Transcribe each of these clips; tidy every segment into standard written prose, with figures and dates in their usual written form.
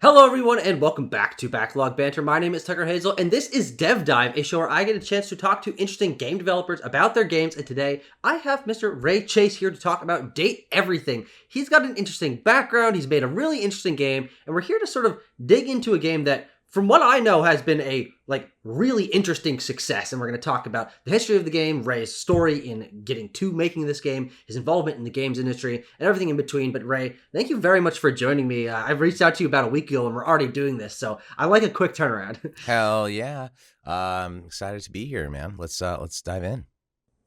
Hello everyone and welcome back to Backlog Banter. My name is Tucker Hazell and this is Dev Dive, a show where I get a chance to talk to interesting game developers about their games, and today I have Mr. Ray Chase here to talk about Date Everything. He's got an interesting background, he's made a really interesting game, and we're here to sort of dig into a game that, from what I know, has been a really interesting success. And we're going to talk about the history of the game, Ray's story in getting to making this game, his involvement in the games industry, and everything in between. But Ray, thank you very much for joining me. I've reached out to you about a week ago and we're already doing this, so I like a quick turnaround. Hell yeah. Excited to be here, man. Let's dive in.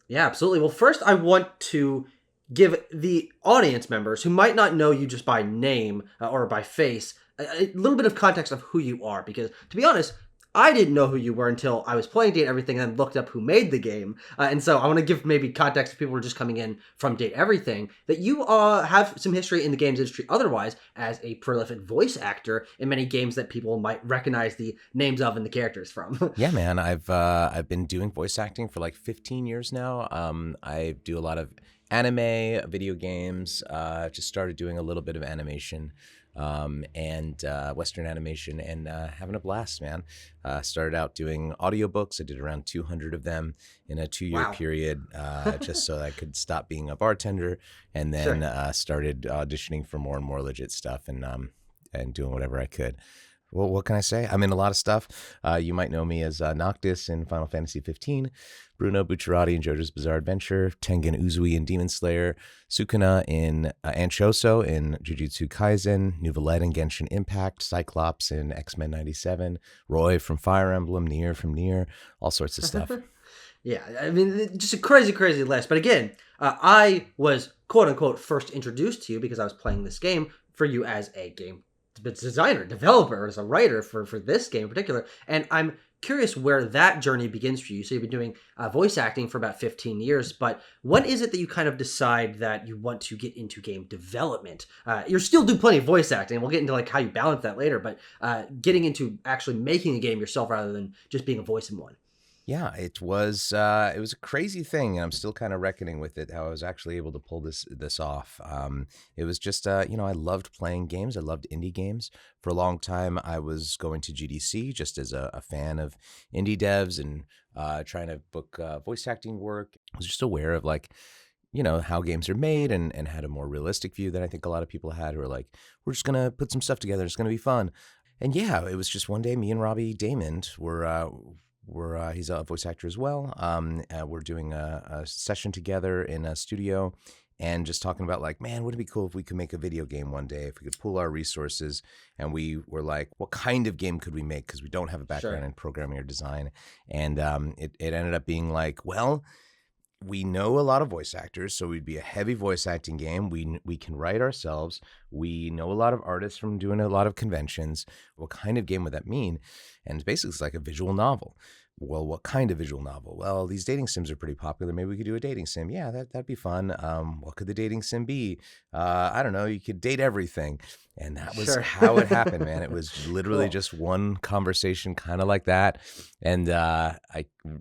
Yeah, absolutely. Well, first I want to give the audience members who might not know you just by name or by face a little bit of context of who you are, because to be honest, I didn't know who you were until I was playing Date Everything and then looked up who made the game. And so I want to give maybe context to people who are just coming in from Date Everything, that you have some history in the games industry otherwise as a prolific voice actor in many games that people might recognize the names of and the characters from. Yeah, man. I've been doing voice acting for like 15 years now. I do a lot of anime, video games. Just started doing a little bit of animation. And Western animation, and having a blast, man. Started out doing audiobooks. I did around 200 of them in a 2-year period, just so I could stop being a bartender, and then started auditioning for more and more legit stuff, and doing whatever I could. Well, what can I say? I'm in a lot of stuff. You might know me as Noctis in Final Fantasy 15, Bruno Bucciarati in JoJo's Bizarre Adventure, Tengen Uzui in Demon Slayer, Sukuna in Anchoso in Jujutsu Kaisen, Nuvalette in Genshin Impact, Cyclops in X-Men 97, Roy from Fire Emblem, Nier from Nier, all sorts of stuff. Yeah, I mean, just a crazy, crazy list. But again, I was quote-unquote first introduced to you because I was playing this game for you as a game designer, developer, as a writer for this game in particular. And I'm curious where that journey begins for you. So you've been doing voice acting for about 15 years, but when is it that you kind of decide that you want to get into game development? You still do plenty of voice acting, and we'll get into how you balance that later, but getting into actually making a game yourself rather than just being a voice in one. Yeah, it was a crazy thing, and I'm still kind of reckoning with it, how I was actually able to pull this off. It was just, I loved playing games. I loved indie games. For a long time, I was going to GDC just as a fan of indie devs and trying to book voice acting work. I was just aware of how games are made, and had a more realistic view than I think a lot of people had, who were like, we're just going to put some stuff together. It's going to be fun. And yeah, it was just one day, me and Robbie Damon he's a voice actor as well. We're doing a session together in a studio and just talking about man, wouldn't it be cool if we could make a video game one day, if we could pool our resources. And we were like, what kind of game could we make? Because we don't have a background in programming or design. And it ended up being well, we know a lot of voice actors, so we'd be a heavy voice acting game. We can write ourselves. We know a lot of artists from doing a lot of conventions. What kind of game would that mean? And basically, it's like a visual novel. Well, what kind of visual novel? Well, these dating sims are pretty popular. Maybe we could do a dating sim. Yeah, that'd be fun. What could the dating sim be? I don't know. You could date everything. And that was how it happened, man. It was literally just one conversation kind of like that. And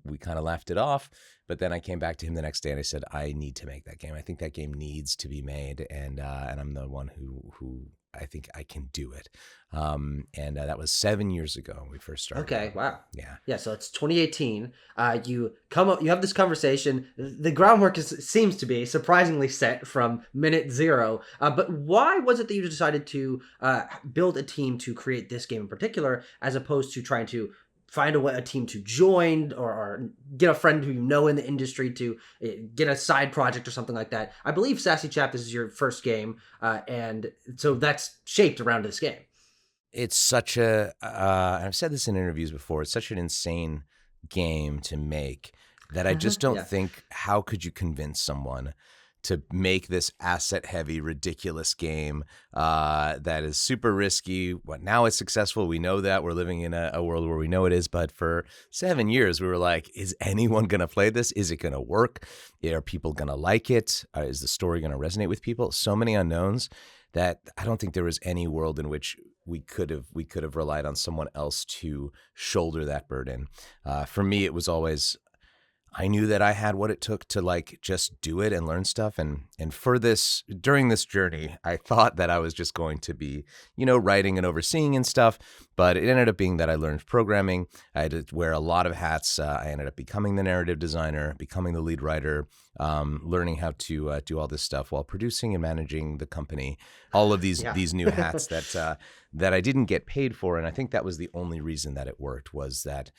we kind of laughed it off. But then I came back to him the next day and I said, I need to make that game. I think that game needs to be made. And I'm the one who I think I can do it. And that was 7 years ago when we first started. Okay, wow. Yeah. So it's 2018. You have this conversation. The groundwork seems to be surprisingly set from minute zero. But why was it that you decided to build a team to create this game in particular, as opposed to trying to find a team to join or get a friend who you know in the industry to get a side project or something like that? I believe Sassy Chap, this is your first game, and so that's shaped around this game. It's such a, I've said this in interviews before, it's such an insane game to make that I just don't think, how could you convince someone to make this asset-heavy, ridiculous game that is super risky? What, now it's successful. We know that. We're living in a world where we know it is. But for 7 years, we were like, is anyone going to play this? Is it going to work? Are people going to like it? Is the story going to resonate with people? So many unknowns that I don't think there was any world in which we could have relied on someone else to shoulder that burden. For me, it was always, I knew that I had what it took to like just do it and learn stuff. And for this, during this journey, I thought that I was just going to be, writing and overseeing and stuff. But it ended up being that I learned programming. I had to wear a lot of hats. I ended up becoming the narrative designer, becoming the lead writer, learning how to do all this stuff while producing and managing the company. All of these Yeah. these new hats that I didn't get paid for, and I think that was the only reason that it worked, was that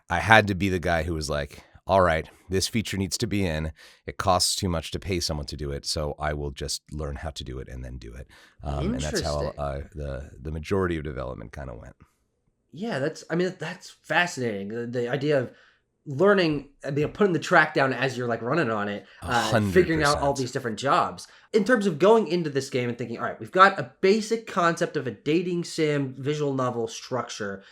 I had to be the guy who was like, all right, this feature needs to be in. It costs too much to pay someone to do it, so I will just learn how to do it and then do it. And that's how Interesting. the majority of development kind of went. Yeah, that's fascinating. The idea of learning, putting the track down as you're like running on it, A hundred figuring out all these percent. different jobs. In terms of going into this game and thinking, all right, we've got a basic concept of a dating sim visual novel structure.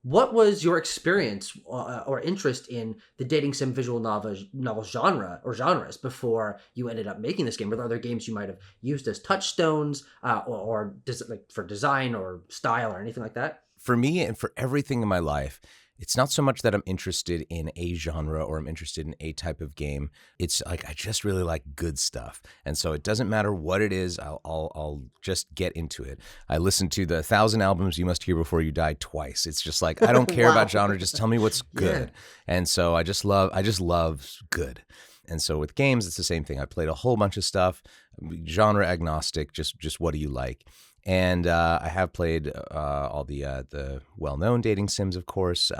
What was your experience or interest in the dating sim visual novel genre or genres before you ended up making this game? Were there other games you might have used as touchstones, or does it like for design or style or anything like that? For me and for everything in my life, it's not so much that I'm interested in a genre or I'm interested in a type of game. It's like I just really like good stuff, and so it doesn't matter what it is. I'll just get into it. I listen to the 1,000 albums you must hear before you die twice. It's just like I don't care about Wow. genre. Just tell me what's Yeah. good, and so I just love good. And so with games, it's the same thing. I played a whole bunch of stuff, genre agnostic. Just what do you like? And I have played all the well-known dating sims, of course,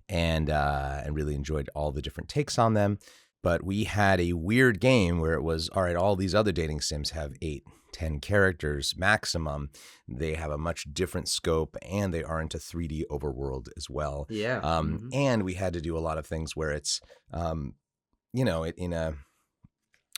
and really enjoyed all the different takes on them. But we had a weird game where it was, all right, all these other dating sims have 8, 10 characters maximum. They have a much different scope, and they are into 3D overworld as well. Yeah. Hmm. And we had to do a lot of things where it's, in a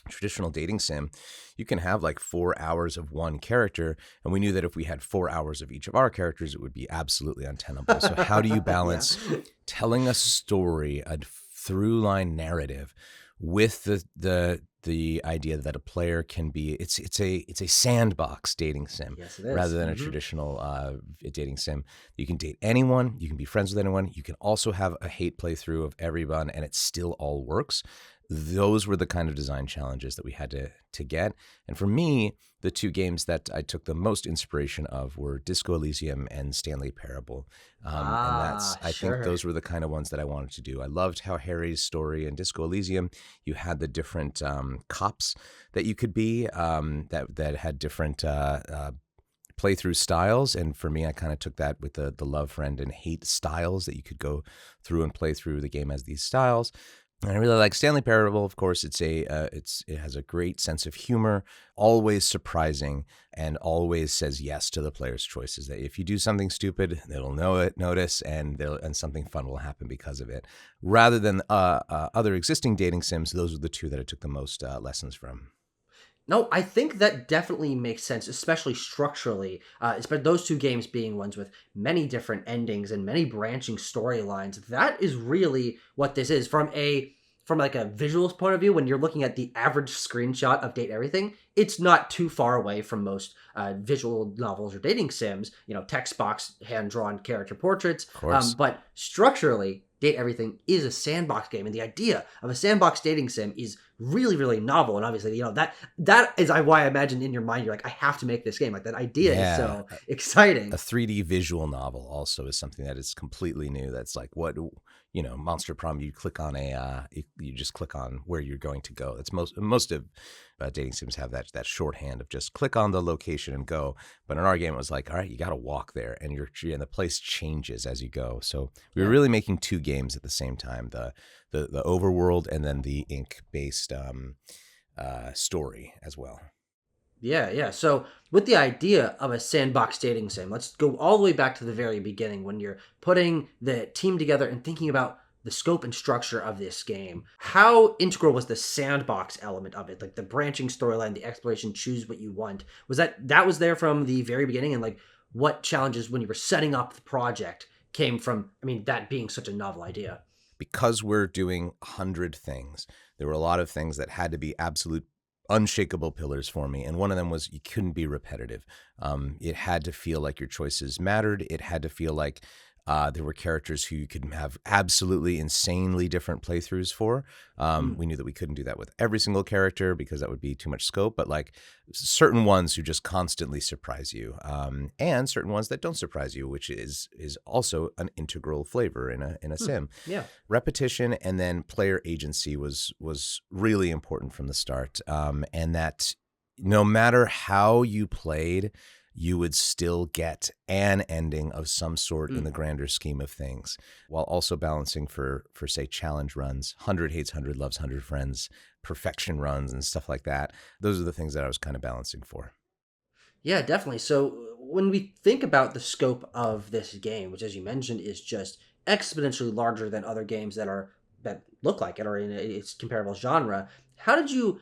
traditional dating sim, you can have like 4 hours of one character. And we knew that if we had 4 hours of each of our characters, it would be absolutely untenable. So how do you Yeah. balance telling a story, a through line narrative, with the idea that a player can be, it's a sandbox dating sim Yes, it rather is. than a Hmm. traditional dating sim. You can date anyone, you can be friends with anyone, you can also have a hate playthrough of everyone, and it still all works. Those were the kind of design challenges that we had to get. And for me, the two games that I took the most inspiration of were Disco Elysium and Stanley Parable. And Ah, I think sure. those were the kind of ones that I wanted to do. I loved how Harry's story in Disco Elysium, you had the different cops that you could be, that had different playthrough styles. And for me, I kind of took that with the love, friend, and hate styles, that you could go through and play through the game as these styles. And I really like Stanley Parable. Of course, it has a great sense of humor, always surprising, and always says yes to the player's choices. That if you do something stupid, they'll notice, and something fun will happen because of it. Rather than other existing dating sims, those are the two that I took the most lessons from. No, I think that definitely makes sense, especially structurally. Especially those two games being ones with many different endings and many branching storylines. That is really what this is from like a visuals point of view. When you're looking at the average screenshot of Date Everything, it's not too far away from most visual novels or dating sims. Text box, hand drawn character portraits. Of course. But structurally, Date Everything is a sandbox game, and the idea of a sandbox dating sim is really, really novel. And obviously, that is why I imagine in your mind you're like, I have to make this game. Like that idea is Yeah. so A exciting. 3D visual novel also is something that is completely new. That's like what, Monster Prom. You click on you just click on where you're going to go. That's most of dating sims have that shorthand of just click on the location and go. But in our game, it was like, all right, you got to walk there, and and the place changes as you go. So we were Yeah. really making two games at the same time: the overworld and then the ink based story as well. Yeah, yeah. So with the idea of a sandbox dating sim, let's go all the way back to the very beginning when you're putting the team together and thinking about the scope and structure of this game. How integral was the sandbox element of it? Like the branching storyline, the exploration, choose what you want. Was that was there from the very beginning? And like what challenges when you were setting up the project came from, that being such a novel idea? Because we're doing 100 things, there were a lot of things that had to be absolute unshakable pillars for me. And one of them was you couldn't be repetitive. It had to feel like your choices mattered. It had to feel like There were characters who you could have absolutely insanely different playthroughs for. We knew that we couldn't do that with every single character because that would be too much scope, but like certain ones who just constantly surprise you, and certain ones that don't surprise you, which is also an integral flavor in a sim. Yeah. Repetition and then player agency was really important from the start, and that no matter how you played, you would still get an ending of some sort in the grander scheme of things, while also balancing for say challenge runs, 100 hates 100, loves 100 friends, perfection runs and stuff like that. Those are the things that I was kind of balancing for. Yeah, definitely. So when we think about the scope of this game, which as you mentioned is just exponentially larger than other games that look like it or in its comparable genre, how did you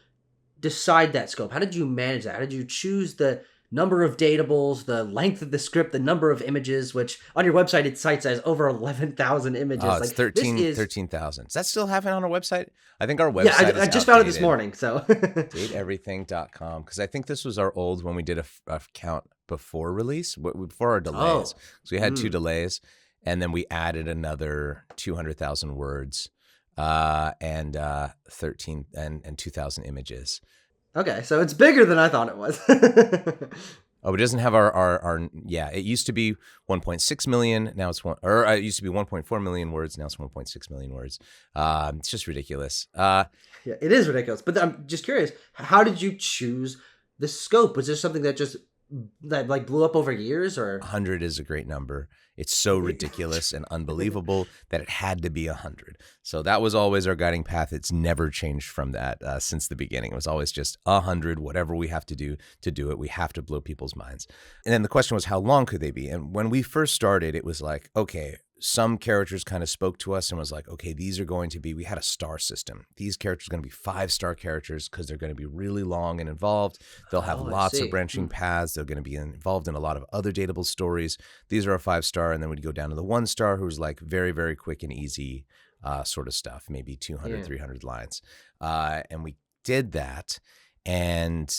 decide that scope? How did you manage that? How did you choose the number of datables, the length of the script, the number of images, which on your website it cites as over 11,000 images? Oh, it's like 13,000. Does that still happen on our website? I think our website yeah, is I just found it this outdated. morning. So dateeverything.com, because I think this was our old when we did a count before release, before our delays. So we had 2 delays, and then we added another 200,000 words and 13 and 2,000 images. Okay, so it's bigger than I thought it was. Oh, it doesn't have our yeah. It used to be 1.6 million. Now it's it used to be 1.4 million words. Now it's 1.6 million words. It's just ridiculous. Yeah, it is ridiculous. But I'm just curious, how did you choose the scope? Was this something that like blew up over years, or 100 is a great number. It's so ridiculous and unbelievable that it had to be 100. So that was always our guiding path. It's never changed from that since the beginning. It was always just 100, whatever we have to do it. We have to blow people's minds. And then the question was, how long could they be? And when we first started, it was like, okay, some characters kind of spoke to us and was like, okay, these are going to be, we had a star system. These characters are going to be 5-star characters because they're going to be really long and involved. They'll have lots of branching paths. They're going to be involved in a lot of other dateable stories. These are a 5-star. And then we'd go down to the 1-star, who's like very, very quick and easy sort of stuff, maybe 200, 300 lines. And we did that. And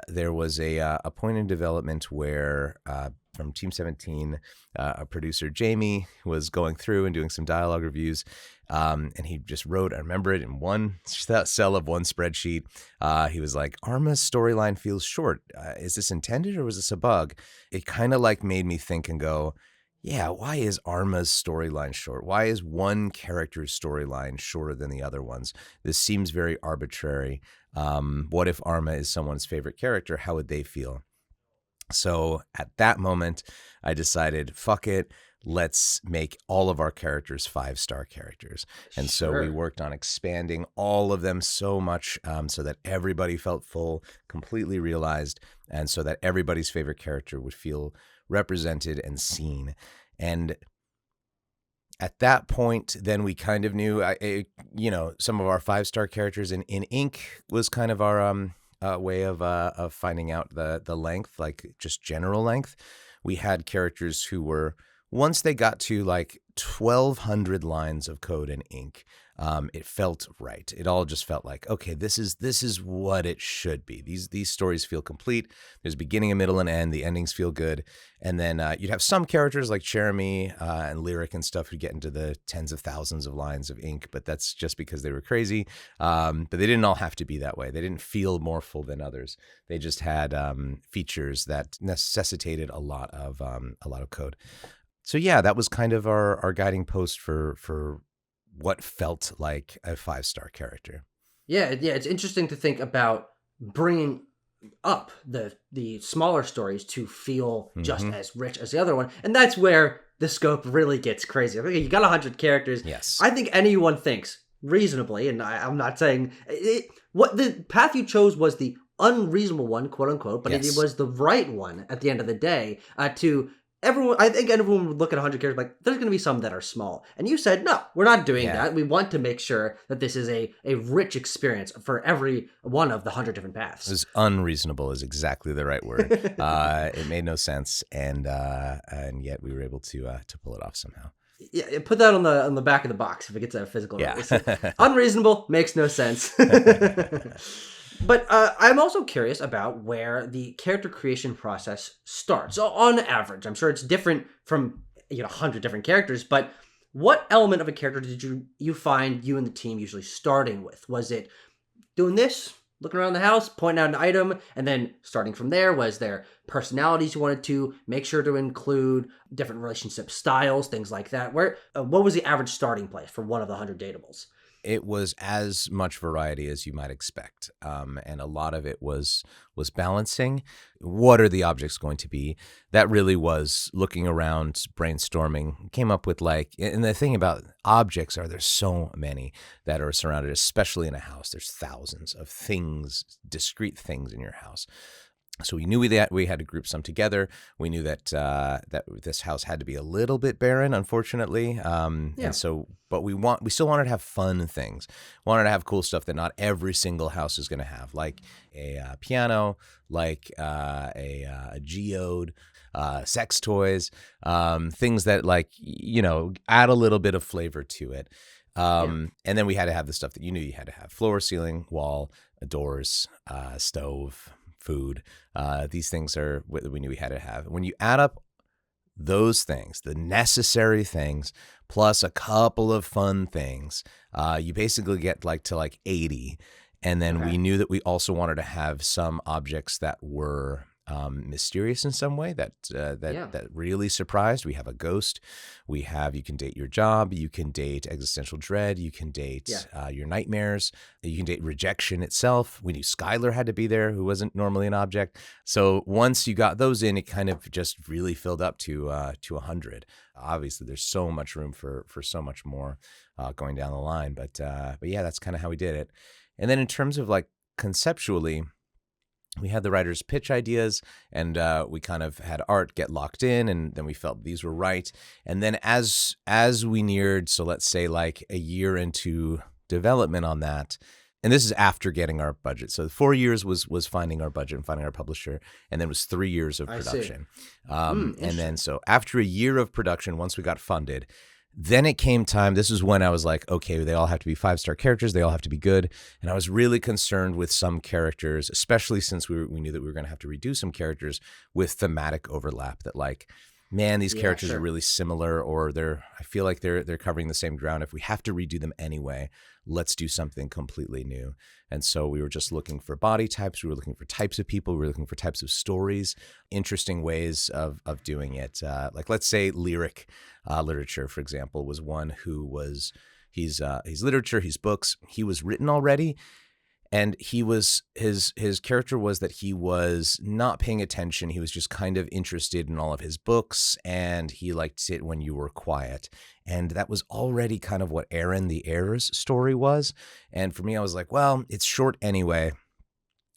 there was a point in development where from Team 17, a producer, Jamie, was going through and doing some dialogue reviews, and he just wrote, I remember it in one cell of one spreadsheet, he was like, Arma's storyline feels short. Is this intended or was this a bug? It kind of like made me think and go, yeah, why is Arma's storyline short? Why is one character's storyline shorter than the other ones? This seems very arbitrary. What if Arma is someone's favorite character? How would they feel? So at that moment, I decided, fuck it. Let's make all of our characters 5-star characters. And so we worked on expanding all of them so much so that everybody felt full, completely realized, and so that everybody's favorite character would feel represented and seen. And at that point, then we kind of knew, some of our 5-star characters in ink was kind of our way of finding out the length, like just general length. We had characters who were, once they got to like 1,200 lines of code in ink, it felt right. It all just felt like, okay, this is what it should be. These stories feel complete. There's beginning, a middle, and end. The endings feel good. And then you'd have some characters like Jeremy and Lyric and stuff who get into the tens of thousands of lines of ink, but that's just because they were crazy. But they didn't all have to be that way. They didn't feel more full than others. They just had features that necessitated a lot of code. So yeah, that was kind of our guiding post for what felt like a 5-star character. Yeah, it's interesting to think about bringing up the smaller stories to feel just as rich as the other one, and that's where the scope really gets crazy. Okay, you got 100 characters. Yes, I think anyone thinks reasonably, and I'm not saying what the path you chose was the unreasonable one, quote unquote, but it was the right one at the end of the day to. I think everyone would look at 100 characters like, there's going to be some that are small. And you said, no, we're not doing that. We want to make sure that this is a rich experience for every one of the 100 different paths. It was unreasonable is exactly the right word. It made no sense, and yet we were able to pull it off somehow. Yeah, put that on the back of the box if it gets a physical release. Unreasonable, makes no sense. But I'm also curious about where the character creation process starts. So on average, I'm sure it's different from 100 different characters, but what element of a character did you find you and the team usually starting with? Was it doing this, looking around the house, pointing out an item, and then starting from there? Was there personalities you wanted to make sure to include, different relationship styles, things like that? What was the average starting place for one of the 100 datables? It was as much variety as you might expect, and a lot of it was balancing. What are the objects going to be? That really was looking around, brainstorming, came up with and the thing about objects are there's so many that are surrounded, especially in a house. There's thousands of things, discrete things in your house. So we knew that we had to group some together. We knew that that this house had to be a little bit barren, unfortunately. And so, but we still wanted to have fun things. Wanted to have cool stuff that not every single house is going to have, like a piano, like a geode, sex toys, things that add a little bit of flavor to it. And then we had to have the stuff that you knew you had to have: floor, ceiling, wall, doors, stove, food. These things are what we knew we had to have. When you add up those things, the necessary things, plus a couple of fun things, you basically get to 80. And then we knew that we also wanted to have some objects that were mysterious in some way, that really surprised. We have a ghost. We have, you can date your job. You can date existential dread. You can date your nightmares. You can date rejection itself. We knew Skylar had to be there, who wasn't normally an object. So once you got those in, it kind of just really filled up to 100. Obviously, there's so much room for so much more going down the line. But yeah, that's kind of how we did it. And then in terms of conceptually, we had the writers pitch ideas, and we kind of had art get locked in, and then we felt these were right. And then as we neared, so let's say a year into development on that, and this is after getting our budget. So 4 years was finding our budget and finding our publisher, and then it was 3 years of production. And then so after a year of production, once we got funded, then it came time. This is when I was like, okay, they all have to be 5-star characters. They all have to be good. And I was really concerned with some characters, especially since we knew that we were going to have to redo some characters with thematic overlap, that man, these characters are really similar, or I feel like they're covering the same ground. If we have to redo them anyway, let's do something completely new. And so we were just looking for body types. We were looking for types of people. We were looking for types of stories, interesting ways of doing it. Let's say lyric literature, for example, was one who was, he's literature, he's books. He was written already. And his character was that he was not paying attention. He was just kind of interested in all of his books, and he liked it when you were quiet. And that was already kind of what Aaron the Heir's story was. And for me, I was like, well, it's short anyway.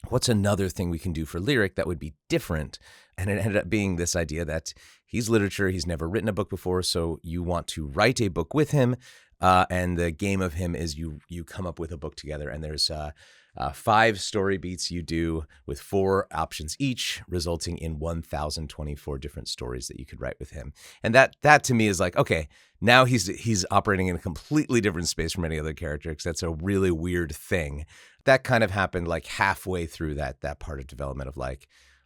What's another thing we can do for lyric that would be different? And it ended up being this idea that he's literature. He's never written a book before, so you want to write a book with him. And the game of him is you come up with a book together, and there's 5 story beats you do with 4 options each, resulting in 1,024 different stories that you could write with him. And that to me is okay, now he's operating in a completely different space from any other character, because that's a really weird thing. That kind of happened halfway through that part of development of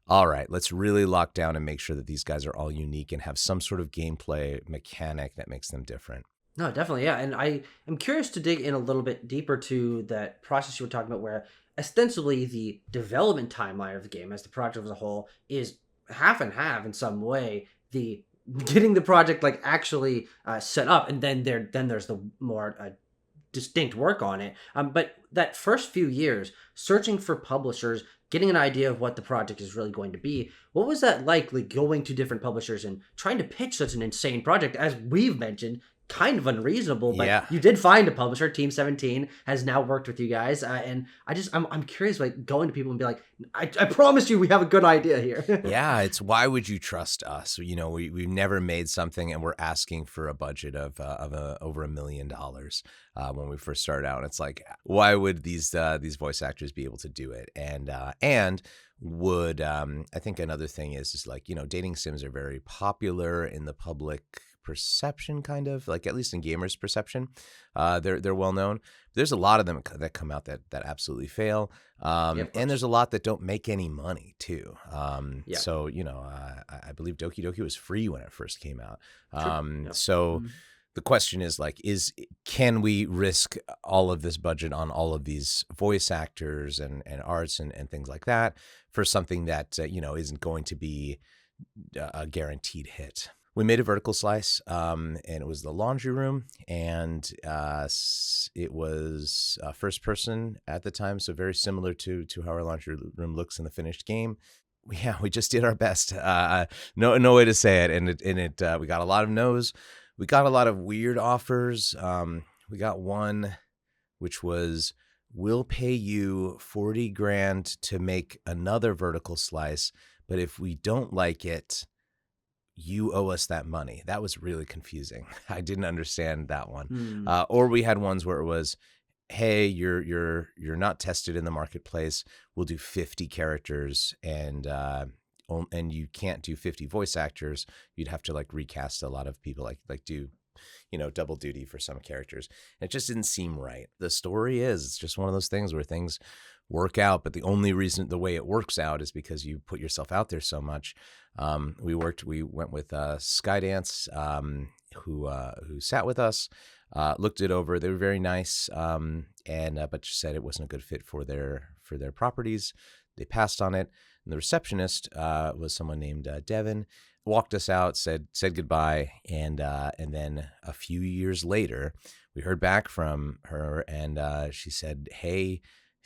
all right, let's really lock down and make sure that these guys are all unique and have some sort of gameplay mechanic that makes them different. No, definitely, yeah. And I am curious to dig in a little bit deeper to that process you were talking about, where ostensibly the development timeline of the game as the project as a whole is half and half in some way. The getting the project actually set up, and then there's the more distinct work on it. But that first few years, searching for publishers, getting an idea of what the project is really going to be, what was that like going to different publishers and trying to pitch such an insane project, as we've mentioned? Kind of unreasonable, but you did find a publisher. Team 17 has now worked with you guys, and I'm curious, going to people and be like, I promise you we have a good idea here. Yeah, it's why would you trust us? We've never made something, and we're asking for a budget of over $1 million when we first started out. And it's why would these voice actors be able to do it? And would I think another thing is dating sims are very popular in the public perception, kind of like, at least in gamers' perception. They're well known. There's a lot of them that come out that absolutely fail, Yeah, of and course. there's a lot that don't make any money too. Yeah, So I believe Doki Doki was free when it first came out. true. Yeah. So Mhm. the question is like, can we risk all of this budget on all of these voice actors and arts and things like that for something that isn't going to be a guaranteed hit? We made a vertical slice, and it was the laundry room, and it was first person at the time, so very similar to how our laundry room looks in the finished game. Yeah, we just did our best. No way to say it, and we got a lot of no's. We got a lot of weird offers. We got one which was, we'll pay you 40 grand to make another vertical slice, but if we don't like it, you owe us that money. That was really confusing. I didn't understand that one. Hmm. Or we had ones where it was, hey, you're not tested in the marketplace. We'll do 50 characters, and you can't do 50 voice actors. You'd have to like recast a lot of people, like do double duty for some characters. It just didn't seem right. The story is, it's just one of those things where things work out, but the only reason the way it works out is because you put yourself out there so much. We went with Skydance, who sat with us, looked it over. They were very nice, but said it wasn't a good fit for their properties. They passed on it. And the receptionist was someone named Devin. Walked us out, said goodbye, and then a few years later, we heard back from her, and she said, "Hey,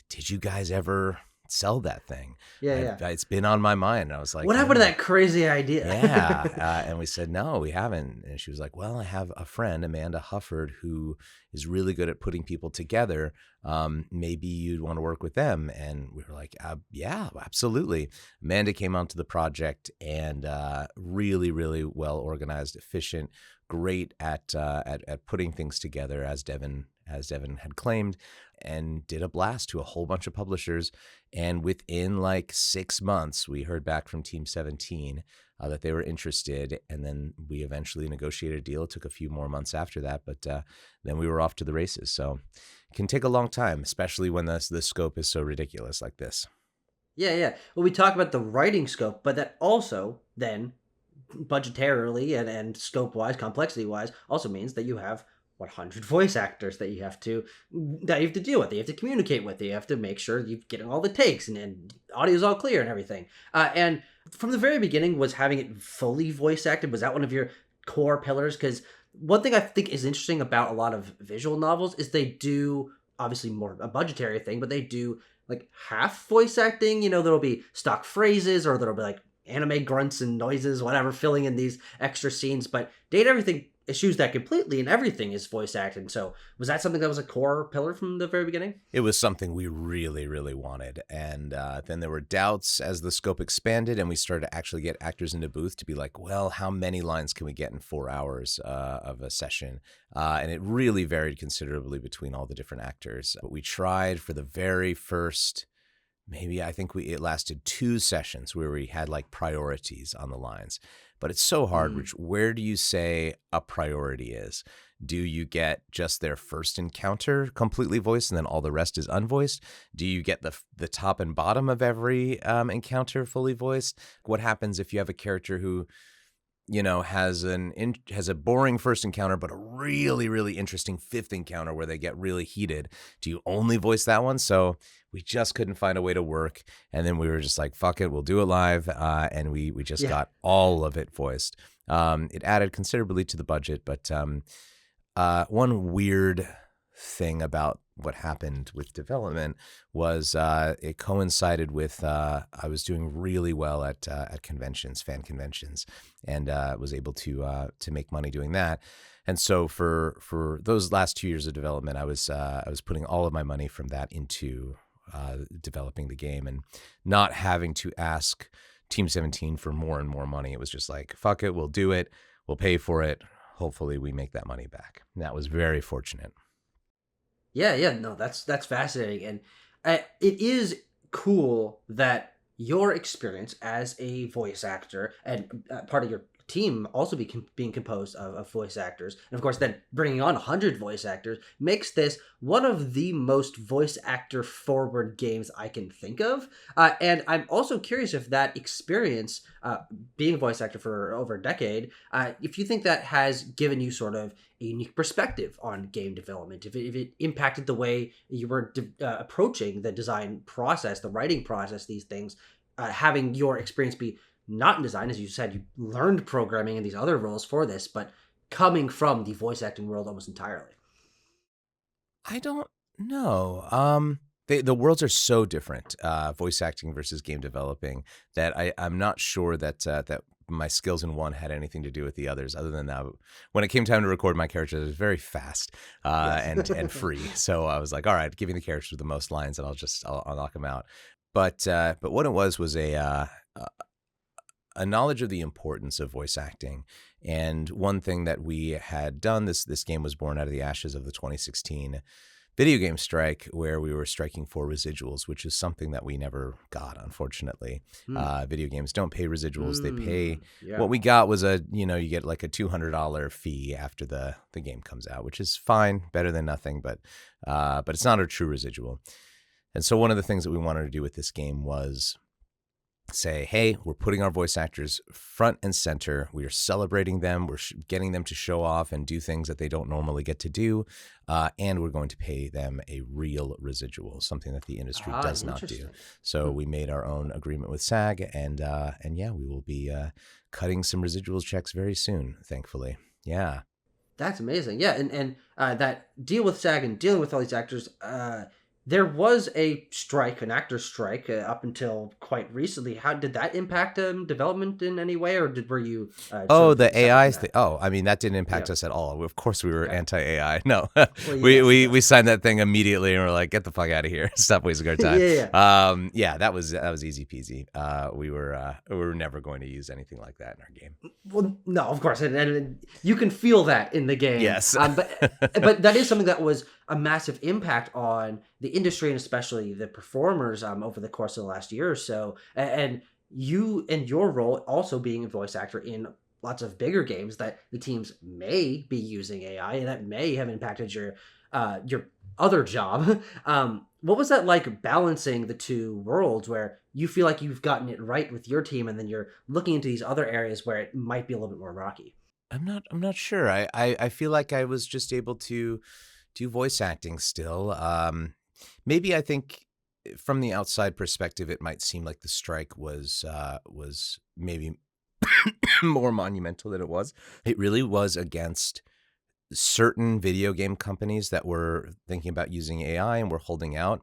did you guys ever sell that thing? Yeah, yeah. It's been on my mind." And I was like, What happened to "No." that crazy idea? Yeah. And we said, "No, we haven't." And she was like, "Well, I have a friend, Amanda Hufford, who is really good at putting people together. Maybe you'd want to work with them." And we were like, "Yeah, absolutely." Amanda came onto the project, and really, really well organized, efficient, great at putting things together, as Devin had claimed, and did a blast to a whole bunch of publishers. And within like 6 months, we heard back from Team 17 that they were interested. And then we eventually negotiated a deal. It took a few more months after that, but then we were off to the races. So it can take a long time, especially when the scope is so ridiculous like this. Yeah, yeah. Well, we talk about the writing scope, but that also then budgetarily and scope wise, complexity wise, also means that you have 100 voice actors that you have to deal with, that you have to communicate with, that you have to make sure you're getting all the takes and audio is all clear and everything. And from the very beginning, was having it fully voice acted, was that one of your core pillars? Because one thing I think is interesting about a lot of visual novels is they do, obviously more a budgetary thing, but they do like half voice acting. There'll be stock phrases, or there'll be like anime grunts and noises, whatever, filling in these extra scenes. But Date Everything eschews that completely, and everything is voice acted. So was that something that was a core pillar from the very beginning? It was something we really, really wanted. And then there were doubts as the scope expanded, and we started to actually get actors into booth to be like, well, how many lines can we get in 4 hours of a session? And it really varied considerably between all the different actors. But we tried for the very first, maybe I think it lasted 2 sessions where we had like priorities on the lines. But it's so hard. Where do you say a priority is? Do you get just their first encounter completely voiced and then all the rest is unvoiced? Do you get the top and bottom of every encounter fully voiced? What happens if you have a character who has a boring first encounter, but a really, really interesting 5th encounter where they get really heated? Do you only voice that one? So we just couldn't find a way to work. And then we were just like, fuck it, we'll do it live. And we just got all of it voiced. It added considerably to the budget, but one weird thing about what happened with development was it coincided with I was doing really well at conventions, fan conventions, and was able to make money doing that. And so for those last 2 years of development, I was putting all of my money from that into developing the game, and not having to ask Team 17 for more and more money. It was just like, fuck it, we'll do it, we'll pay for it. Hopefully we make that money back. And that was very fortunate. Yeah, no, that's fascinating, and it is cool that your experience as a voice actor and part of your team also being composed of voice actors, and of course then bringing on 100 voice actors makes this one of the most voice actor forward games I can think of. And I'm also curious if that experience, being a voice actor for over a decade, if you think that has given you sort of a unique perspective on game development, if it impacted the way you were approaching the design process, the writing process, these things, having your experience be not in design, as you said, you learned programming and these other roles for this, but coming from the voice acting world almost entirely. I don't know. The worlds are so different, voice acting versus game developing, that I'm not sure that my skills in one had anything to do with the others. Other than that, when it came time to record my characters, it was very fast Yes. and free. So I was like, all right, give me the characters with the most lines, and I'll knock them out. But what it was a knowledge of the importance of voice acting. And one thing that we had done, this game was born out of the ashes of the 2016 video game strike, where we were striking for residuals, which is something that we never got, unfortunately. Video games don't pay residuals. They pay, Yeah. what we got was you get like a $200 fee after the game comes out, which is fine, better than nothing, but it's not a true residual. And so one of the things that we wanted to do with this game was say, hey, we're putting our voice actors front and center. We are celebrating them. We're getting them to show off and do things that they don't normally get to do. And we're going to pay them a real residual, something that the industry does not do. So we made our own agreement with SAG, and yeah, we will be cutting some residuals checks very soon, thankfully. Yeah. That's amazing. Yeah, and that deal with SAG and dealing with all these actors, there was a strike, an actor's strike, up until quite recently. How did that impact development in any way, or were you? The AI's thing. Oh, I mean, that didn't impact us at all. Of course, we were anti-AI. No, Well, we signed that thing immediately, and we're like, get the fuck out of here. Stop wasting our time. Yeah. That was easy peasy. We were never going to use anything like that in our game. Well, no, of course, and you can feel that in the game. Yes. But that is something that was a massive impact on the industry and especially the performers over the course of the last year or so. And you and your role also being a voice actor in lots of bigger games that the teams may be using AI, and that may have impacted your other job. What was that like, balancing the two worlds where you feel like you've gotten it right with your team, and then you're looking into these other areas where it might be a little bit more rocky? I'm not sure. I feel like I was just able to do voice acting still. Maybe I think from the outside perspective, it might seem like the strike was maybe more monumental than it was. It really was against certain video game companies that were thinking about using AI and were holding out.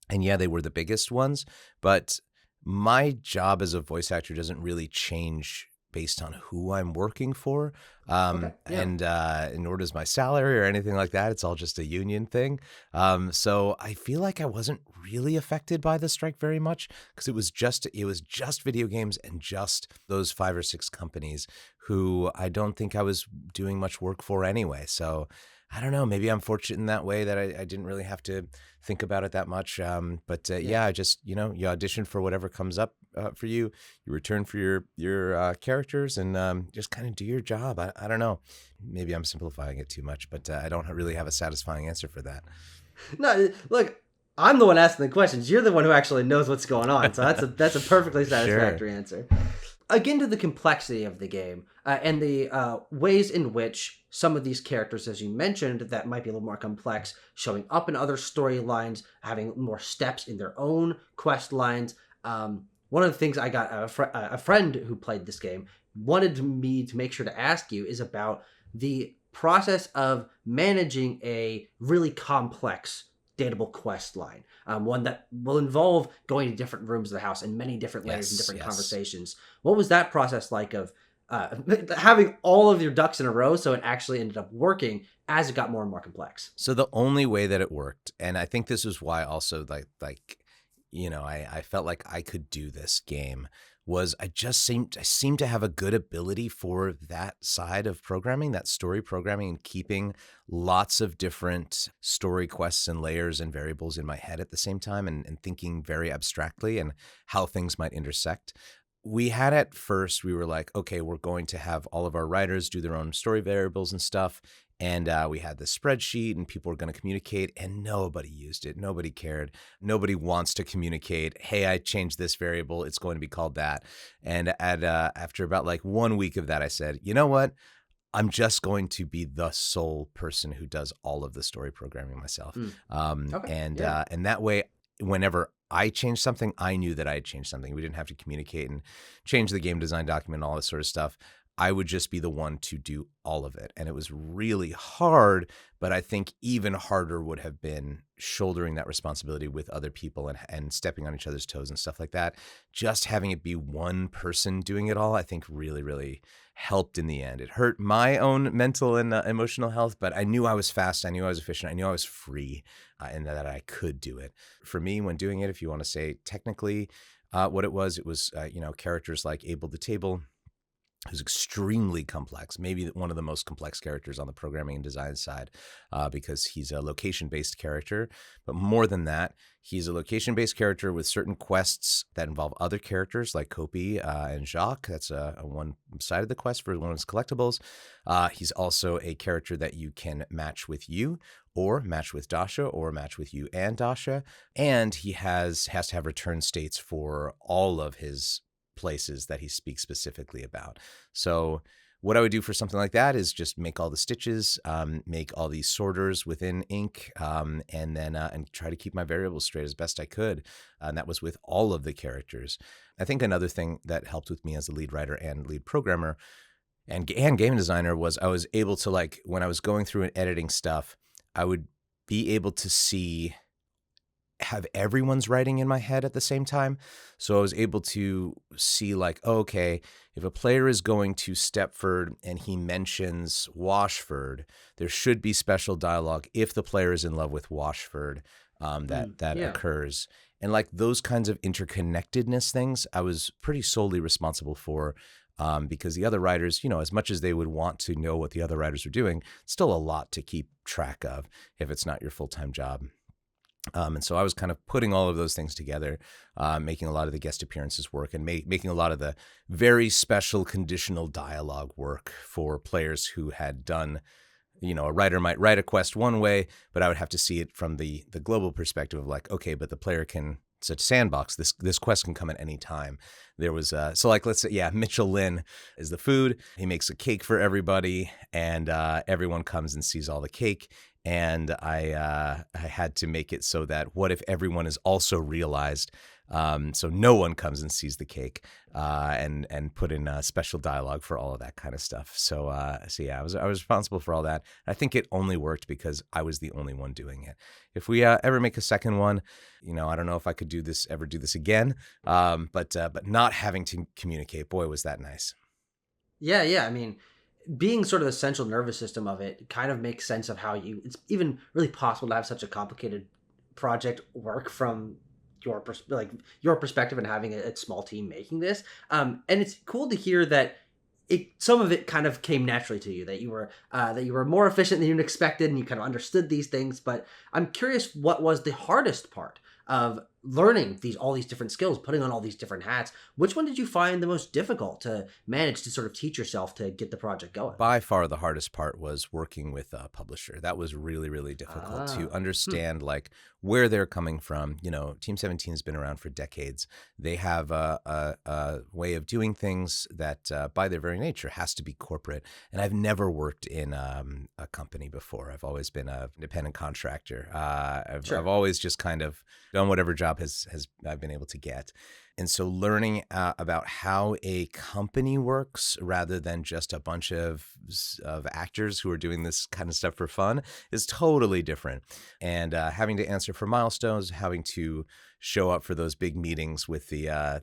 And yeah, they were the biggest ones, but my job as a voice actor doesn't really change based on who I'm working for. And nor does my salary or anything like that. It's all just a union thing. So I feel like I wasn't really affected by the strike very much, because it was just video games and just those 5 or 6 companies who I don't think I was doing much work for anyway. So I don't know, maybe I'm fortunate in that way that I didn't really have to think about it that much. I just, you audition for whatever comes up for you. You return for your characters, and just kind of do your job. I don't know. Maybe I'm simplifying it too much, but I don't really have a satisfying answer for that. No, look, I'm the one asking the questions. You're the one who actually knows what's going on. So that's a perfectly satisfactory answer. Again, to the complexity of the game, and the ways in which some of these characters, as you mentioned, that might be a little more complex, showing up in other storylines, having more steps in their own quest lines. One of the things I got a friend who played this game wanted me to make sure to ask you is about the process of managing a really complex dateable quest line, one that will involve going to different rooms of the house and many different layers and different conversations. What was that process like of having all of your ducks in a row, so it actually ended up working as it got more and more complex? So the only way that it worked, and I think this is why also I felt like I could do this game, was I seemed to have a good ability for that side of programming, that story programming, and keeping lots of different story quests and layers and variables in my head at the same time, and thinking very abstractly and how things might intersect. we had at first, we were like, okay, we're going to have all of our writers do their own story variables and stuff. And we had this spreadsheet and people were going to communicate and nobody used it. Nobody cared. Nobody wants to communicate. Hey, I changed this variable. It's going to be called that. And after about like 1 week of that, I said, you know what? I'm just going to be the sole person who does all of the story programming myself. Okay. And that way, whenever I changed something, I knew that I had changed something. We didn't have to communicate and change the game design document and all this sort of stuff. I would just be the one to do all of it. And it was really hard, but I think even harder would have been shouldering that responsibility with other people and stepping on each other's toes and stuff like that. Just having it be one person doing it all, I think really, really helped in the end. It hurt my own mental and emotional health, but I knew I was fast. I knew I was efficient. I knew I was free and that I could do it. For me, when doing it, if you want to say technically what it was, characters like Able the Table, who's extremely complex, maybe one of the most complex characters on the programming and design side, because he's a location-based character. But more than that, he's a location-based character with certain quests that involve other characters like Kopi and Jacques. That's one side of the quest for one of his collectibles. He's also a character that you can match with you, or match with Dasha, or match with you and Dasha. And he has to have return states for all of his places that he speaks specifically about. So what I would do for something like that is just make all the stitches, make all these sorters within ink, and then try to keep my variables straight as best I could. And that was with all of the characters. I think another thing that helped with me as a lead writer and lead programmer and game designer was I was able to, like, when I was going through and editing stuff, I would be able to have everyone's writing in my head at the same time. So I was able to see, like, oh, okay, if a player is going to Stepford and he mentions Washford, there should be special dialogue if the player is in love with Washford, that occurs. And like those kinds of interconnectedness things, I was pretty solely responsible for, because the other writers, as much as they would want to know what the other writers are doing, it's still a lot to keep track of if it's not your full-time job. And so I was kind of putting all of those things together, making a lot of the guest appearances work and making a lot of the very special conditional dialogue work for players who had done, a writer might write a quest one way, but I would have to see it from the global perspective of like, okay, but the player can, it's a sandbox. This quest can come at any time. There was, so like, let's say, Mitchell Lynn is the food. He makes a cake for everybody and everyone comes and sees all the cake. And I had to make it so that what if everyone is also realized, so no one comes and sees the cake, and put in special dialogue for all of that kind of stuff. So yeah, I was responsible for all that. I think it only worked because I was the only one doing it. If we ever make a second one, I don't know if I could do this again. But not having to communicate, boy, was that nice. Yeah. I mean, being sort of the central nervous system of it kind of makes sense of how it's even really possible to have such a complicated project work from your perspective and having a small team making this. And it's cool to hear that some of it kind of came naturally to you, that you were more efficient than you expected and you kind of understood these things. But I'm curious, what was the hardest part of learning all these different skills, putting on all these different hats? Which one did you find the most difficult to manage to sort of teach yourself to get the project going? By far the hardest part was working with a publisher. That was really, really difficult to understand, like, where they're coming from. Team 17 has been around for decades. They have a way of doing things that, by their very nature, has to be corporate. And I've never worked in a company before. I've always been an independent contractor. I've always just kind of done whatever job I've been able to get. And so learning about how a company works rather than just a bunch of actors who are doing this kind of stuff for fun is totally different. And having to answer for milestones, having to show up for those big meetings with the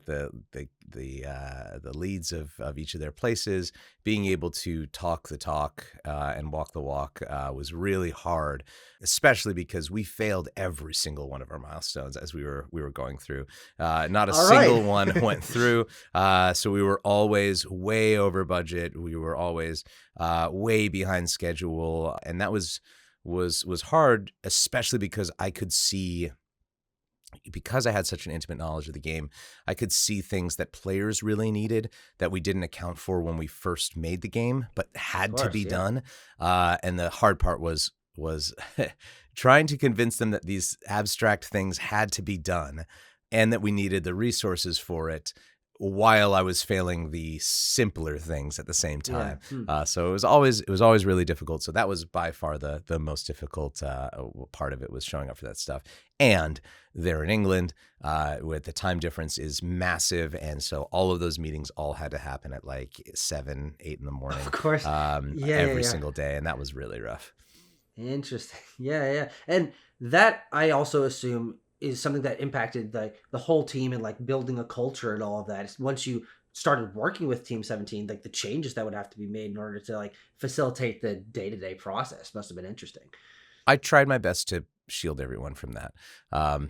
leads of each of their places, being able to talk the talk and walk the walk was really hard, especially because we failed every single one of our milestones as we were going through. Not a single one went through. So we were always way over budget. We were always way behind schedule, and that was hard, especially because I could see because I had such an intimate knowledge of the game, I could see things that players really needed that we didn't account for when we first made the game, but Of had to course, be yeah. done. And the hard part was trying to convince them that these abstract things had to be done and that we needed the resources for it while I was failing the simpler things at the same Yeah. time. So it was always really difficult. So that was by far the most difficult part of it, was showing up for that stuff. And they're in England, where the time difference is massive, and so all of those meetings all had to happen at like 7, 8 in the Of morning, course. Yeah, yeah, every yeah. single day, and that was really rough. Interesting. Yeah, yeah. And that I also assume is something that impacted the whole team and like building a culture and all of that. Once you started working with Team 17, like the changes that would have to be made in order to like facilitate the day-to-day process must have been interesting. I tried my best to shield everyone from that.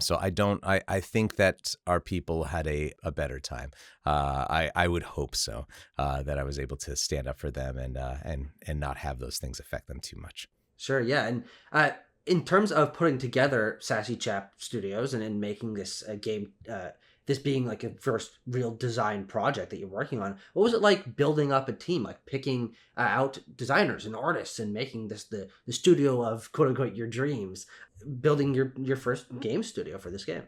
So I think that our people had a better time. I would hope so, that I was able to stand up for them and not have those things affect them too much. Sure, yeah. And in terms of putting together Sassy Chap Studios and making this game, this being like a first real design project that you're working on, what was it like building up a team, like picking out designers and artists and making this the studio of quote unquote your dreams, building your first game studio for this game?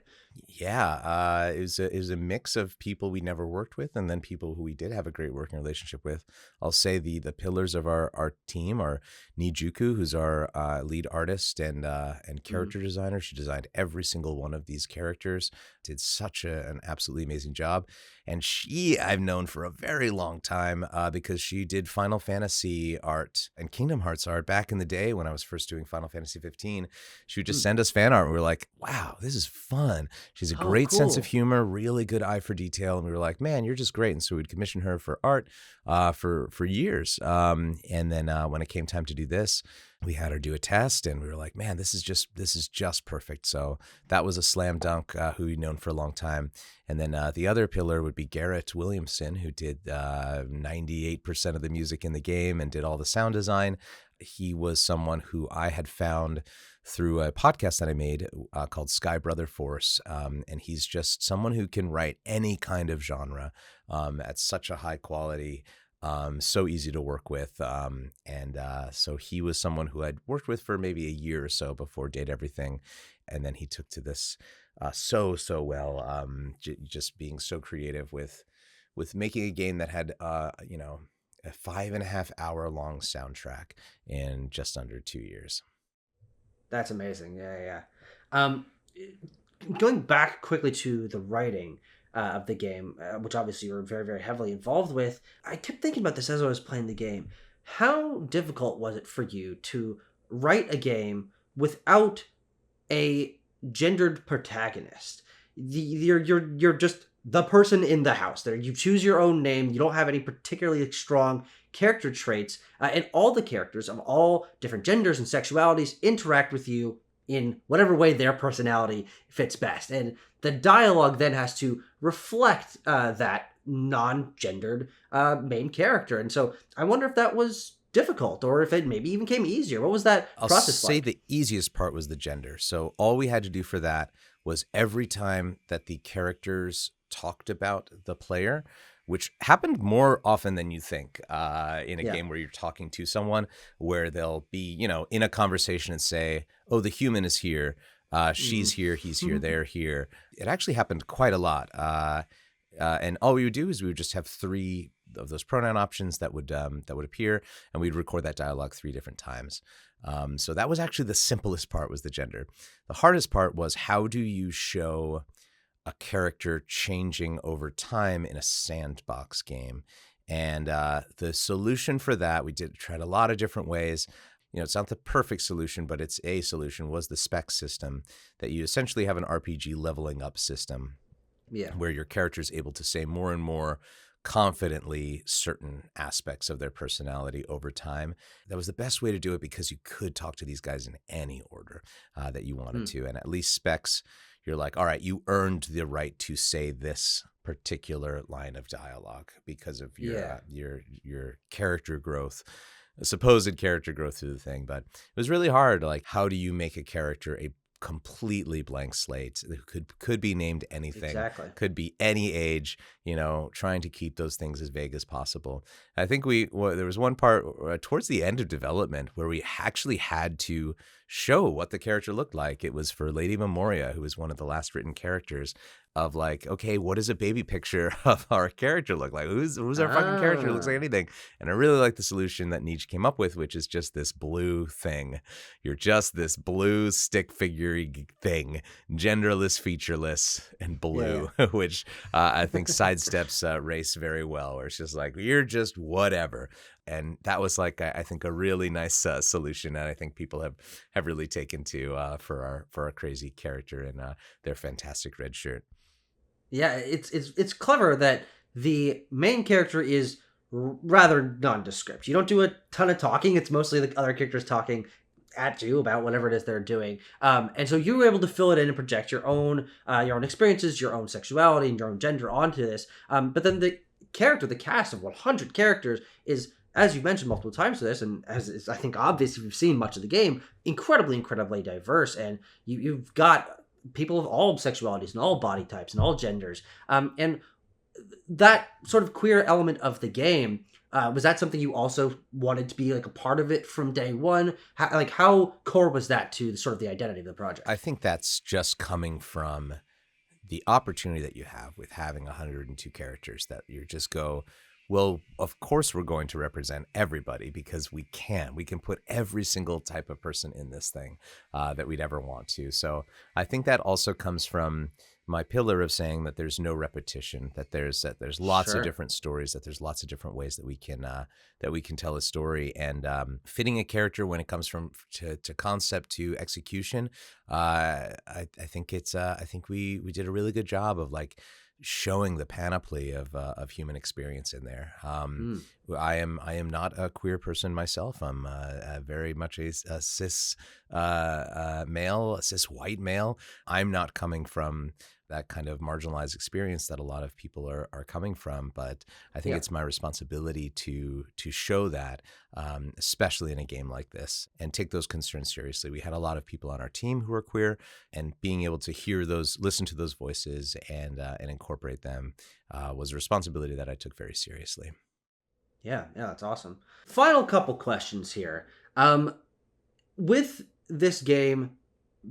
Yeah, it was a mix of people we never worked with, and then people who we did have a great working relationship with. I'll say the pillars of our team are Nijuku, who's our lead artist and Mm. character designer. She designed every single one of these characters, did such an absolutely amazing job. And she I've known for a very long time, because she did Final Fantasy art and Kingdom Hearts art back in the day when I was first doing Final Fantasy 15. She would just Mm. send us fan art, and we were like, "Wow, this is fun." She's a Oh, great sense of cool. humor, really good eye for detail, and we were like, "Man, you're just great." And so we'd commission her for art, for years. And then when it came time to do this, we had her do a test, and we were like, "Man, this is just perfect." So that was a slam dunk. Who we'd known for a long time. And then the other pillar would be Garrett Williamson, who did 98% of the music in the game and did all the sound design. He was someone who I had found through a podcast that I made, called Sky Brother Force. And he's just someone who can write any kind of genre, at such a high quality, so easy to work with. And so he was someone who I'd worked with for maybe a year or so before Did Everything. And then he took to this so well, just being so creative with making a game that had, a 5.5 hour long soundtrack in just under 2 years. That's amazing. Yeah, yeah. Um, Going back quickly to the writing of the game, which obviously you were very, very heavily involved with, I kept thinking about this as I was playing the game. How difficult was it for you to write a game without a gendered protagonist? You're just the person in the house. There, you choose your own name. You don't have any particularly strong character traits, and all the characters of all different genders and sexualities interact with you in whatever way their personality fits best. And the dialogue then has to reflect that non-gendered main character. And so I wonder if that was difficult or if it maybe even came easier. What was that I'll process say like? the easiest part was the gender. So all we had to do for that was every time that the characters talked about the player, which happened more often than you think, in a Yeah. game where you're talking to someone, where they'll be, in a conversation and say, "Oh, the human is here. Mm. She's here. He's here. They're here." It actually happened quite a lot. And all we would do is we would just have three of those pronoun options that would appear, and we'd record that dialogue three different times. So that was actually the simplest part, was the gender. The hardest part was, how do you show a character changing over time in a sandbox game? And the solution for that, we tried a lot of different ways. It's not the perfect solution, but it's a solution, was the spec system, that you essentially have an RPG leveling up system Yeah. where your character is able to say more and more confidently certain aspects of their personality over time. That was the best way to do it, because you could talk to these guys in any order that you wanted Hmm. to. And at least specs, you're like, all right, you earned the right to say this particular line of dialogue because of your Yeah. your character growth, supposed character growth through the thing. But it was really hard. Like, how do you make a character a completely blank slate. It could be named anything, Exactly. could be any age, trying to keep those things as vague as possible. I think there was one part towards the end of development where we actually had to show what the character looked like. It was for Lady Memoria, who was one of the last written characters, of like, okay, what does a baby picture of our character look like? Who's our fucking character who looks like anything? And I really like the solution that Nietzsche came up with, which is just this blue thing. You're just this blue stick figure thing, genderless, featureless, and blue, which I think sidesteps race very well, where it's just like, you're just whatever. And that was like, I think, a really nice solution, and I think people have really taken to for our crazy character in their fantastic red shirt. Yeah, it's clever that the main character is rather nondescript. You don't do a ton of talking. It's mostly the other characters talking at you about whatever it is they're doing. And so you were able to fill it in and project your own experiences, your own sexuality, and your own gender onto this. But then the cast of 100 characters is, as you mentioned multiple times to this, and as is, I think, obvious if you've seen much of the game, incredibly diverse. And you've got people of all sexualities and all body types and all genders. And that sort of queer element of the game, was that something you also wanted to be like a part of it from day one? How core was that to the identity of the project? I think that's just coming from the opportunity that you have with having 102 characters, that you just go, well, of course we're going to represent everybody, because we can put every single type of person in this thing that we'd ever want to. So I think that also comes from my pillar of saying that there's no repetition, that there's lots of different stories, that there's lots of different ways that we can tell a story, and fitting a character when it comes from to concept to execution. I think we did a really good job of like showing the panoply of human experience in there. I am not a queer person myself. I'm very much a cis male, a cis white male. I'm not coming from that kind of marginalized experience that a lot of people are coming from, but I think it's my responsibility to show that, especially in a game like this, and take those concerns seriously. We had a lot of people on our team who are queer, and being able to hear those, listen to those voices, and incorporate them was a responsibility that I took very seriously. Yeah, that's awesome. Final couple questions here. With this game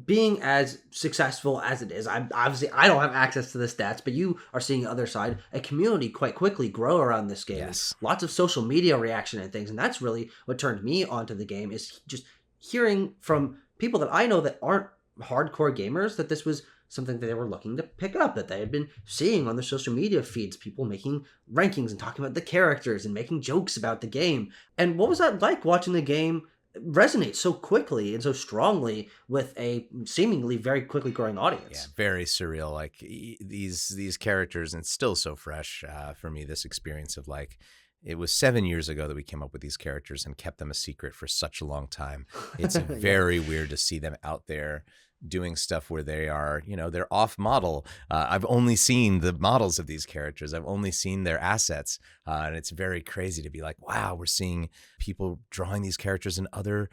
being as successful as it is, I don't have access to the stats, but you are seeing the other side, a community quite quickly grow around this game. Yes. Lots of social media reaction and things, and that's really what turned me onto the game, is just hearing from people that I know that aren't hardcore gamers that this was something that they were looking to pick up, that they had been seeing on their social media feeds, people making rankings and talking about the characters and making jokes about the game. And what was that like, watching the game resonate so quickly and so strongly with a seemingly very quickly growing audience? Yeah, very surreal. Like these characters, and it's still so fresh for me, this experience of like, it was 7 years ago that we came up with these characters and kept them a secret for such a long time. It's very weird to see them out there doing stuff where they are, they're off model. I've only seen the models of these characters. I've only seen their assets. And it's very crazy to be like, wow, we're seeing people drawing these characters in other,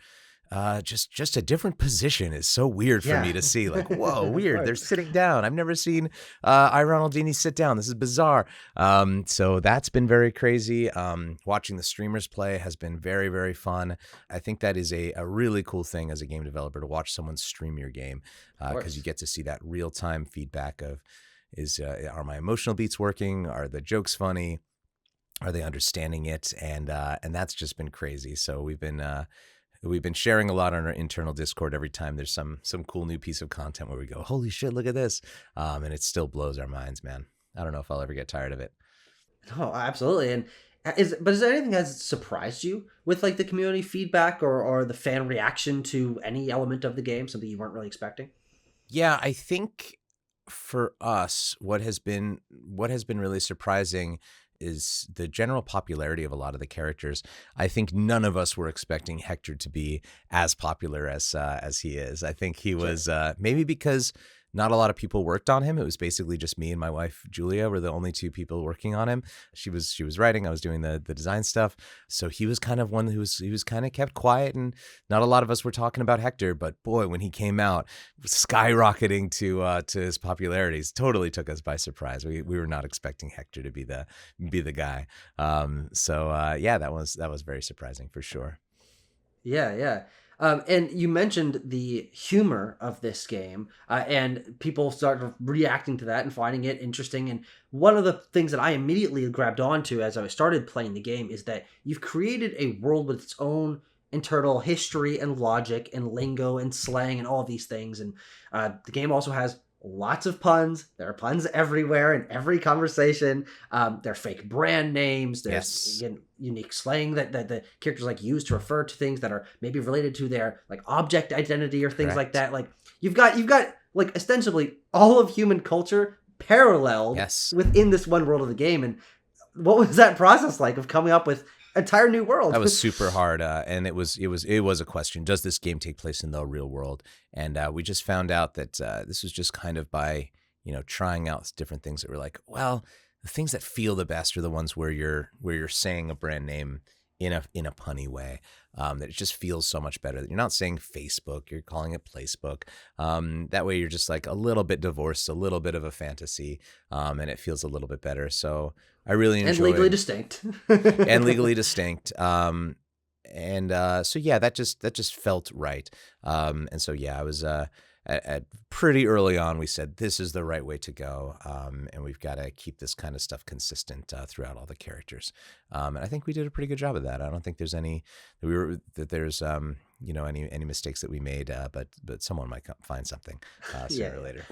just a different position is so weird for me to see. Like, whoa, weird. Right. They're sitting down. I've never seen I, Ronaldini, sit down. This is bizarre. So that's been very crazy. Watching the streamers play has been very, very fun. I think that is a really cool thing as a game developer, to watch someone stream your game, because you get to see that real-time feedback of, are my emotional beats working? Are the jokes funny? Are they understanding it? And that's just been crazy. So we've been sharing a lot on our internal Discord every time there's some cool new piece of content where we go, holy shit, look at this. And it still blows our minds, man. I don't know if I'll ever get tired of it. Oh, absolutely. And is there anything that has surprised you with like the community feedback or the fan reaction to any element of the game, something you weren't really expecting? Yeah, I think for us, what has been really surprising is the general popularity of a lot of the characters. I think none of us were expecting Hector to be as popular as he is. I think he was maybe because Not a lot of people worked on him. It was basically just me and my wife Julia were the only two people working on him. She was writing, I was doing the design stuff. So he was kind of one who was kind of kept quiet, and not a lot of us were talking about Hector. But boy, when he came out, skyrocketing to his popularities, totally took us by surprise. We were not expecting Hector to be the guy. Yeah, that was very surprising for sure. Yeah, yeah. And you mentioned the humor of this game, and people started reacting to that and finding it interesting. And one of the things that I immediately grabbed onto as I started playing the game is that you've created a world with its own internal history and logic and lingo and slang and all of these things. And the game also has lots of puns. There are puns everywhere in every conversation. There are fake brand names. There's again, unique slang that the characters like use to refer to things that are maybe related to their like object identity or things like that. Like you've got like ostensibly all of human culture paralleled within this one world of the game. And what was that process like of coming up with entire new world? That was super hard, and it was a question: does this game take place in the real world? And we just found out that this was just kind of by trying out different things that were like, well, the things that feel the best are the ones where you're saying a brand name in a punny way. That it just feels so much better. That you're not saying Facebook, you're calling it Placebook. That way you're just like a little bit divorced, a little bit of a fantasy, and it feels a little bit better. So I really enjoyed, and legally distinct. and legally distinct. So yeah, that just felt right. And so yeah, I was at pretty early on, we said this is the right way to go, and we've got to keep this kind of stuff consistent throughout all the characters. And I think we did a pretty good job of that. I don't think there's any mistakes that we made, but someone might find something sooner or later.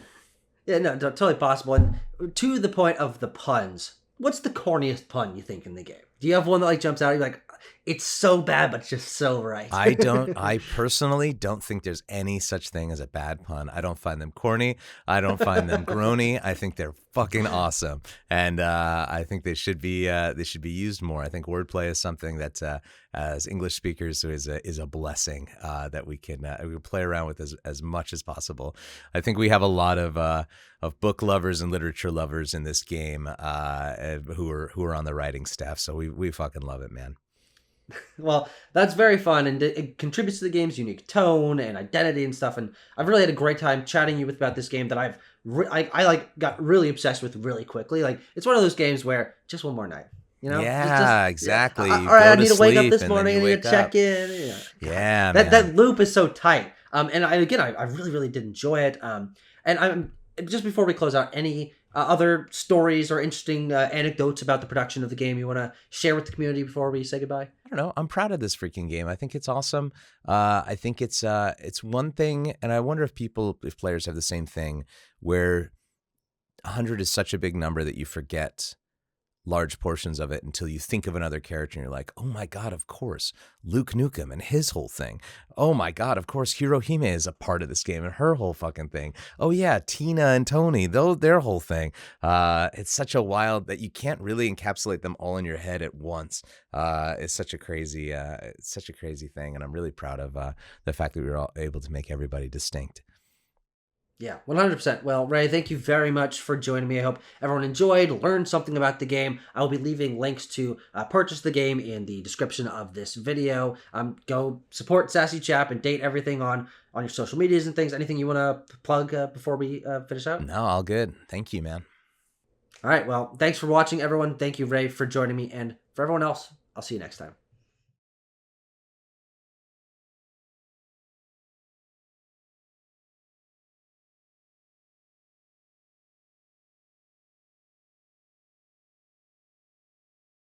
Yeah, no, totally possible. And to the point of the puns, what's the corniest pun you think in the game? Do you have one that like jumps out? You're like, it's so bad, but just so right. I personally don't think there's any such thing as a bad pun. I don't find them corny. I don't find them groany. I think they're fucking awesome, and I think they should be used more. I think wordplay is something that as English speakers is a blessing that we can play around with as much as possible. I think we have a lot of book lovers and literature lovers in this game who are on the writing staff. So we fucking love it, man. Well, that's very fun, and it contributes to the game's unique tone and identity and stuff. And I've really had a great time chatting you about this game that I like got really obsessed with really quickly. Like it's one of those games where just one more night, Yeah, exactly. All right, I need to wake up this morning. I need to check in. Yeah, that loop is so tight. And I really really did enjoy it. And I'm just before we close out, any other stories or interesting anecdotes about the production of the game you want to share with the community before we say goodbye? I don't know. I'm proud of this freaking game. I think it's awesome. I think it's one thing, and I wonder if players have the same thing, where 100 is such a big number that you forget large portions of it until you think of another character and you're like, oh my God, of course, Luke Nukem and his whole thing. Oh my God, of course, Hirohime is a part of this game and her whole fucking thing. Oh yeah, Tina and Tony, their whole thing. It's such a wild that you can't really encapsulate them all in your head at once. It's such a crazy thing, and I'm really proud of the fact that we were all able to make everybody distinct. Yeah, 100%. Well, Ray, thank you very much for joining me. I hope everyone enjoyed, learned something about the game. I will be leaving links to purchase the game in the description of this video. Go support Sassy Chap and date everything on your social medias and things. Anything you want to plug before we finish out? No, all good. Thank you, man. All right, well, thanks for watching, everyone. Thank you, Ray, for joining me. And for everyone else, I'll see you next time.